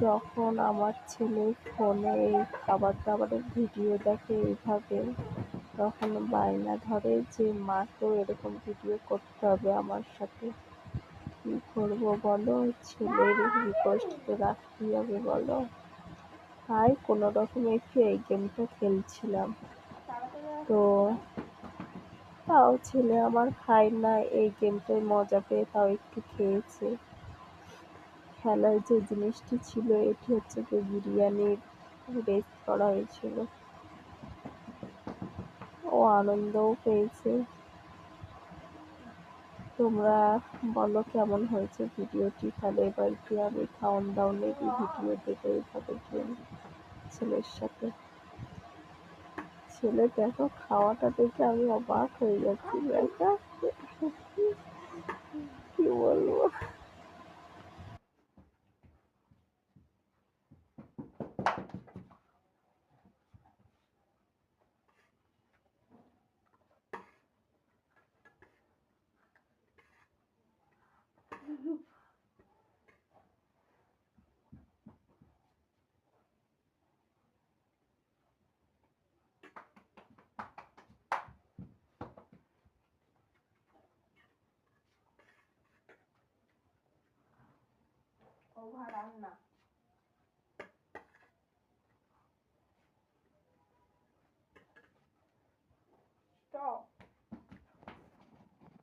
যখন আমার ছেলে ফোনে এই খাবার দাবারের ভিডিও দেখে এইভাবে, তখন বায়না ধরে যে মাকেও এরকম ভিডিও করতে হবে আমার সাথে। কি করবো বলো, ছেলের রিকোয়েস্ট তো রাখতেই হবে বলো। তাই কোনো রকমে একটু এই গেমটা খেলছিলাম। তো তাও ছেলে আমার খায় না, এই গেমটায় মজা পেয়ে তাও একটু খেয়েছে। খেলার যে জিনিসটি ছিল এটি হচ্ছে যে বিরিয়ানির রেস করা হয়েছিল। ও আনন্দও পেয়েছে। তোমরা বলো কেমন হয়েছে ভিডিওটি, তাহলে এবার কি আমি খাওন দাওনেরই ভিডিও দেবো এইভাবে গেম ছেলের সাথে। ছেলে দেখো খাওয়াটা দেখে আমি অবাক হয়ে যাচ্ছি, দেখা কি বলবো। ওভার রান্না